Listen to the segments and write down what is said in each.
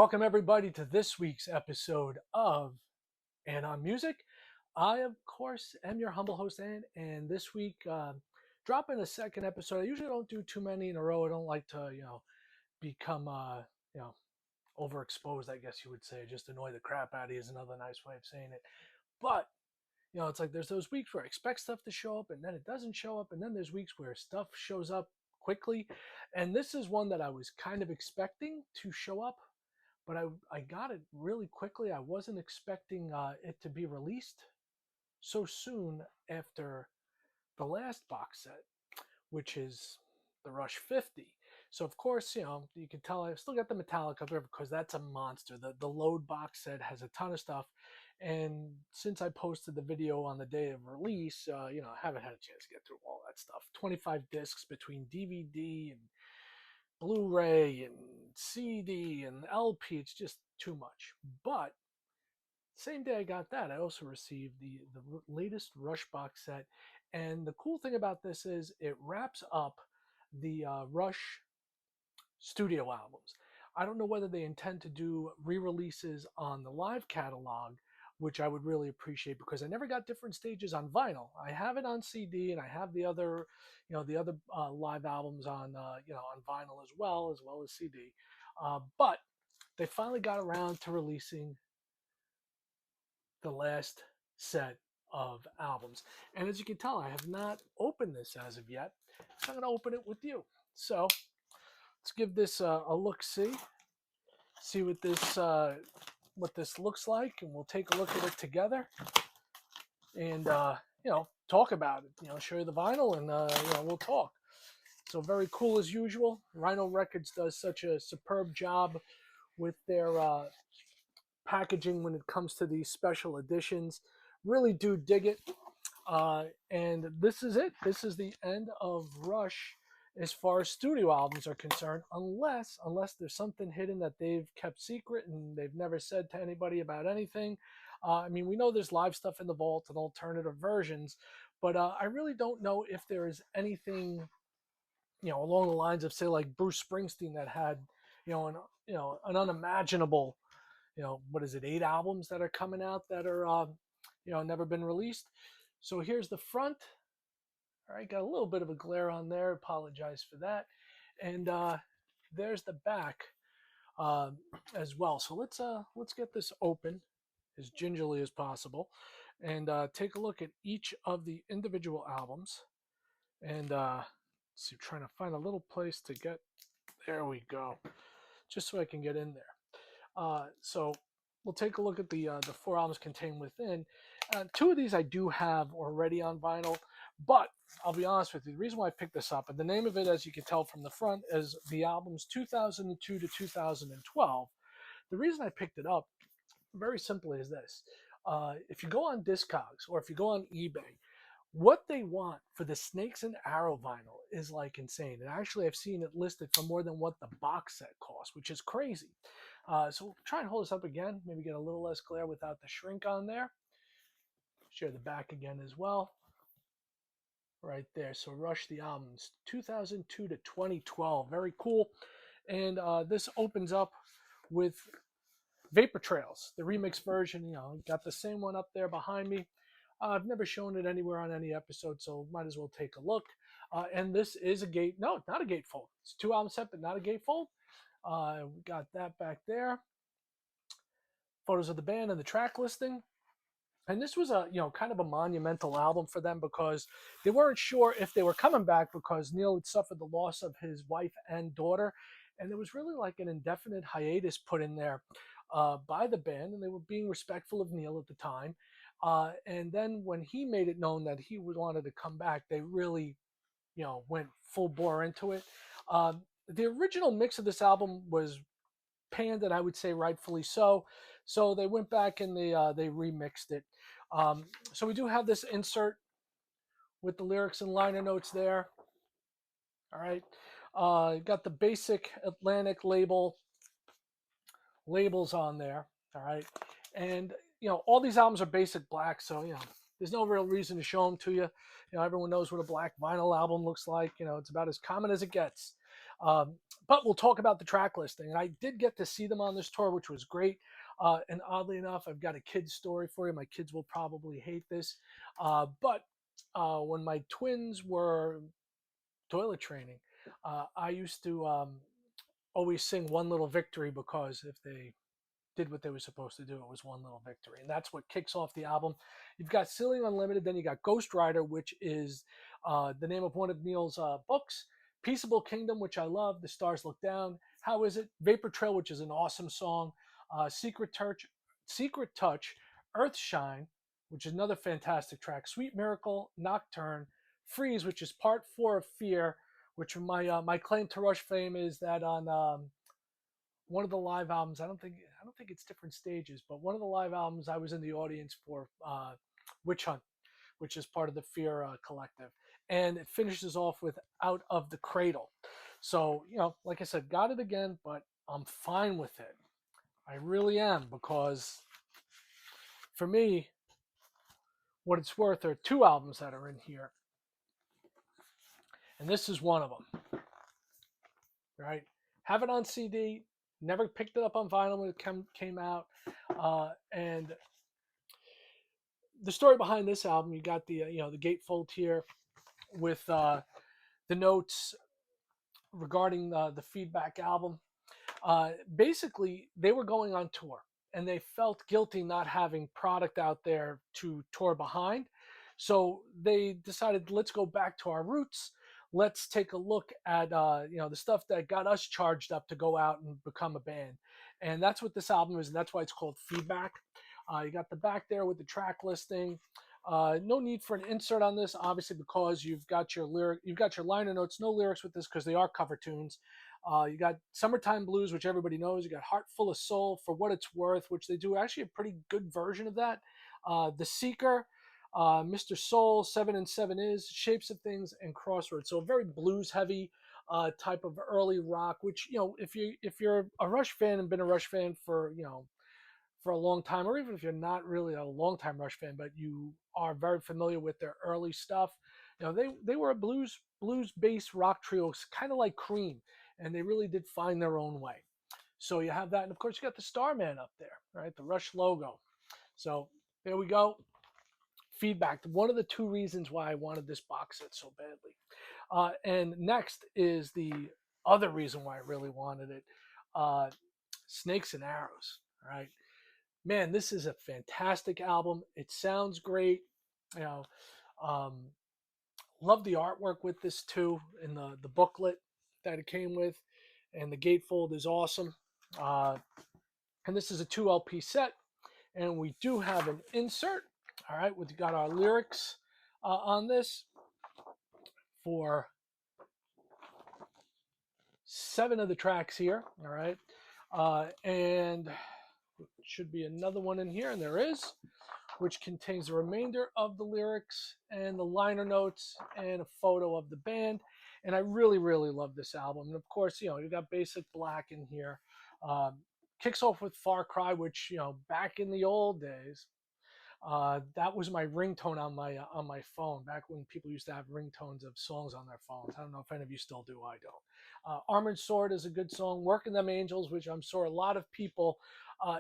Welcome, everybody, to this week's episode of And on Music. I, of course, am your humble host, and this week, dropping a second episode. I usually don't do too many in a row. I don't like to, become, you know, overexposed, I guess you would say. Just annoy the crap out of you is another nice way of saying it. But, it's like there's those weeks where I expect stuff to show up and then it doesn't show up. And then there's weeks where stuff shows up quickly. And this is one that I was kind of expecting to show up, but I got it really quickly. I wasn't expecting it to be released so soon after the last box set, which is the Rush 50. So of course, you can tell I've still got the Metallica there because that's a monster. The load box set has a ton of stuff, and since I posted the video on the day of release, I haven't had a chance to get through all that stuff. 25 discs between DVD and Blu-ray and CD and LP. It's just too much. But same day I got that, I also received the latest Rush box set. And the cool thing about this is it wraps up the Rush studio albums. I don't know whether they intend to do re-releases on the live catalog, which I would really appreciate because I never got different stages on vinyl. I have it on CD, and I have the other, live albums on, on vinyl as well as CD. But they finally got around to releasing the last set of albums, and as you can tell, I have not opened this as of yet. So I'm going to open it with you. So let's give this a look. See what this looks like, and we'll take a look at it together and talk about it, show you the vinyl, and we'll talk. So very cool as usual. Rhino Records does such a superb job with their packaging when it comes to these special editions. Really do dig it. And this is it. This is the end of Rush as far as studio albums are concerned, unless there's something hidden that they've kept secret and they've never said to anybody about anything. We know there's live stuff in the vault and alternative versions, but I really don't know if there is anything, along the lines of, say, like Bruce Springsteen that had, an unimaginable, what is it, 8 albums that are coming out that are, never been released. So here's the front. All right, got a little bit of a glare on there. Apologize for that. And there's the back as well. So let's get this open as gingerly as possible and take a look at each of the individual albums. And see, trying to find a little place to get. There we go. Just so I can get in there. So we'll take a look at the 4 albums contained within. 2 of these I do have already on vinyl, but I'll be honest with you, the reason why I picked this up, and the name of it, as you can tell from the front, is the albums 2002 to 2012. The reason I picked it up, very simply, is this. If you go on Discogs or if you go on eBay, what they want for the Snakes and Arrow vinyl is like insane. And actually, I've seen it listed for more than what the box set costs, which is crazy. So we'll try and hold this up again, maybe get a little less glare without the shrink on there. Share the back again as well. Right there. So Rush the albums 2002 to 2012. Very cool. And this opens up with Vapor Trails, the remix version. Got the same one up there behind me. I've never shown it anywhere on any episode, so might as well take a look. And this is a gate. No, not a gatefold. It's a 2 album set, but not a gatefold. We got that back there. Photos of the band and the track listing. And this was a, kind of a monumental album for them because they weren't sure if they were coming back because Neil had suffered the loss of his wife and daughter. And there was really like an indefinite hiatus put in there by the band, and they were being respectful of Neil at the time. And then when he made it known that he wanted to come back, they really, went full bore into it. The original mix of this album was panned, and I would say rightfully so. So they went back and they remixed it. So we do have this insert with the lyrics and liner notes there. All right. Got the basic Atlantic labels on there. All right. And, all these albums are basic black. So, there's no real reason to show them to you. Everyone knows what a black vinyl album looks like. It's about as common as it gets. Um, but we'll talk about the track listing. And I did get to see them on this tour, which was great. And oddly enough, I've got a kid's story for you. My kids will probably hate this. But when my twins were toilet training, I used to always sing One Little Victory because if they did what they were supposed to do. It was one little victory. And that's what kicks off the album. You've got Ceiling Unlimited, then you got Ghost Rider, which is the name of one of Neil's books. Peaceable Kingdom, which I love. The Stars Look Down. How Is It? Vapor Trail, which is an awesome song. Secret Touch, Earth Shine, which is another fantastic track. Sweet Miracle, Nocturne, Freeze, which is part four of Fear, which my claim to Rush fame is that on one of the live albums. I don't think it's different stages, but one of the live albums I was in the audience for Witch Hunt, which is part of the Fear collective, and it finishes off with Out of the Cradle. So like I said, got it again, but I'm fine with it. I really am because for me, what it's worth, there are two albums that are in here, and this is one of them. Right? Have it on CD. Never picked it up on vinyl when it came out, and the story behind this album, you got the gatefold here with the notes regarding the feedback album. Basically, they were going on tour and they felt guilty not having product out there to tour behind. So they decided, let's go back to our roots. Let's take a look at the stuff that got us charged up to go out and become a band, and that's what this album is, and that's why it's called Feedback. You got the back there with the track listing. No need for an insert on this, obviously, because you've got your liner notes. No lyrics with this because they are cover tunes. You got Summertime Blues, which everybody knows. You got Heart Full of Soul, For What It's Worth, which they do actually a pretty good version of that. The Seeker, Mr. Soul, Seven and Seven Is, Shapes of Things, and Crossroads. So a very blues heavy type of early rock. Which if you're a Rush fan and been a Rush fan for a long time, or even if you're not really a long time Rush fan, but you are very familiar with their early stuff, they were a blues based rock trio, kind of like Cream, and they really did find their own way. So you have that, and of course you got the Starman up there, right? The Rush logo. So there we go. Feedback. One of the two reasons why I wanted this box set so badly. And next is the other reason why I really wanted it. Uh, Snakes and Arrows. All right, man, this is a fantastic album. It sounds great. You know, um, love the artwork with this too, in the booklet that it came with, and the gatefold is awesome. Uh, and this is a 2 LP set, and we do have an insert. All right, we've got our lyrics on this for 7 of the tracks here. All right, and should be another one in here, and there is, which contains the remainder of the lyrics and the liner notes and a photo of the band. And I really, really love this album. And of course, you got Basic Black in here. Um, Kicks off with Far Cry, which, back in the old days, that was my ringtone on my phone back when people used to have ringtones of songs on their phones. I don't know if any of you still do. I don't. Armored Sword is a good song. Working Them Angels, which I'm sure a lot of people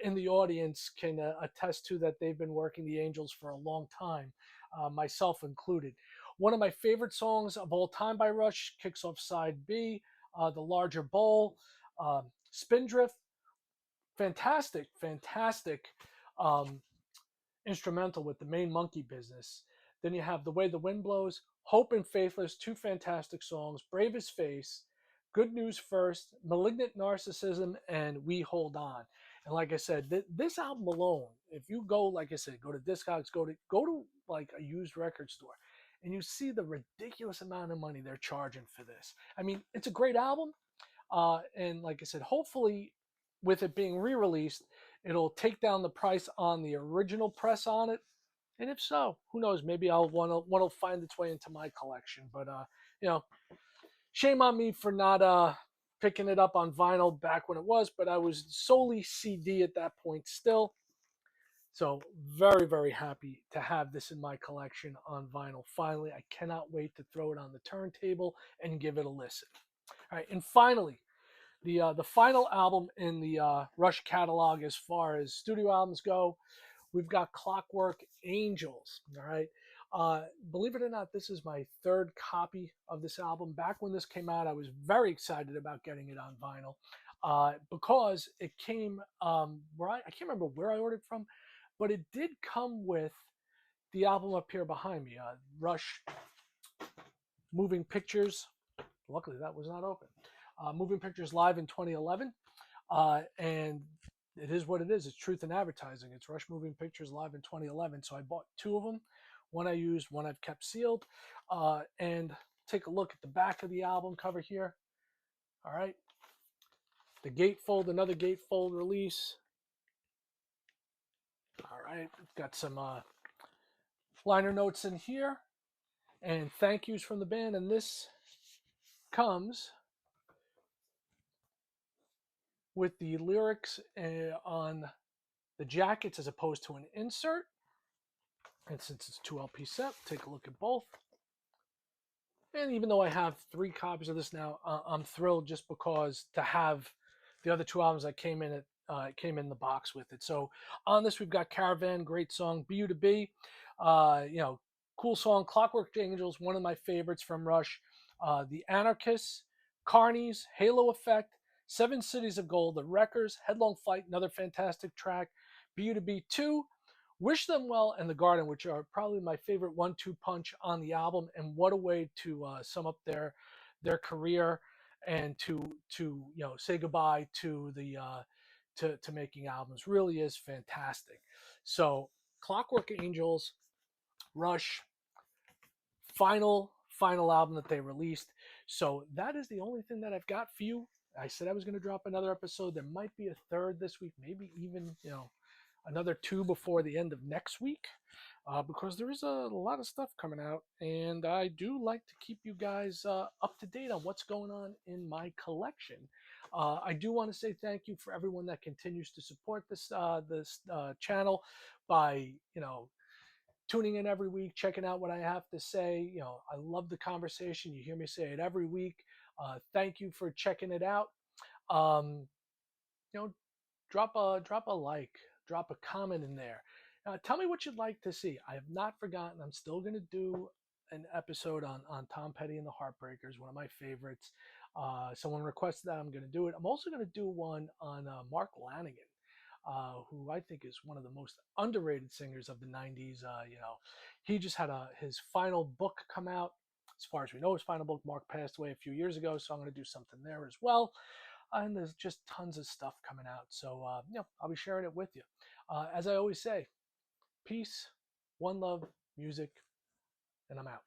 in the audience can attest to, that they've been working the Angels for a long time, myself included. One of my favorite songs of all time by Rush kicks off side B, The Larger Bowl. Spindrift, fantastic, fantastic. Um, Instrumental with the main monkey business. Then you have The Way the Wind Blows, Hope and Faithless, two fantastic songs, Bravest Face, Good News First, Malignant Narcissism, and We Hold On. And like I said, this album alone, if you go, like I said, go to Discogs, go to like a used record store, and you see the ridiculous amount of money they're charging for this. I mean, it's a great album. And like I said, hopefully, with it being re-released, it'll take down the price on the original press on it. And if so, who knows? Maybe I'll want to find its way into my collection. But you know, shame on me for not picking it up on vinyl back when it was. But I was solely CD at that point still. So very, very happy to have this in my collection on vinyl. Finally, I cannot wait to throw it on the turntable and give it a listen. All right, and finally, the final album in the Rush catalog as far as studio albums go, we've got Clockwork Angels. All right. Believe it or not, this is my third copy of this album. Back when this came out, I was very excited about getting it on vinyl because it came where I can't remember where I ordered from, but it did come with the album up here behind me, Rush Moving Pictures. Luckily, that was not open. Moving Pictures Live in 2011. And it is what it is. It's Truth in Advertising. It's Rush Moving Pictures Live in 2011. So I bought two of them. One I used, one I've kept sealed. And take a look at the back of the album cover here. All right. The gatefold, another gatefold release. All right. Got some liner notes in here and thank yous from the band. And this comes with the lyrics on the jackets as opposed to an insert. And since it's 2 LP set, take a look at both. And even though I have 3 copies of this now, I'm thrilled just because to have the other 2 albums that came in the box with it. So on this, we've got Caravan, great song, Be You to Be, cool song, Clockwork Angels, one of my favorites from Rush, The Anarchists, Carnies, Halo Effect, Seven Cities of Gold, The Wreckers, Headlong Flight, another fantastic track, Be You to Be 2, Wish Them Well, and The Garden, which are probably my favorite 1-2 punch on the album. And what a way to sum up their career and to say goodbye to the to making albums. Really is fantastic. So Clockwork Angels, Rush, final album that they released. So that is the only thing that I've got for you. I said I was going to drop another episode. There might be a third this week, maybe even another 2 before the end of next week, because there is a lot of stuff coming out, and I do like to keep you guys up to date on what's going on in my collection. I do want to say thank you for everyone that continues to support this channel by tuning in every week, checking out what I have to say. I love the conversation. You hear me say it every week. Thank you for checking it out. Um, you know, drop a like, drop a comment in there. Tell me what you'd like to see. I have not forgotten. I'm still going to do an episode on Tom Petty and the Heartbreakers, one of my favorites. Someone requested that. I'm going to do it. I'm also going to do one on Mark Lanigan, who I think is one of the most underrated singers of the 90s. He just had his final book come out. As far as we know, his final book. Mark passed away a few years ago, so I'm going to do something there as well. And there's just tons of stuff coming out. So, I'll be sharing it with you. As I always say, peace, one love, music, and I'm out.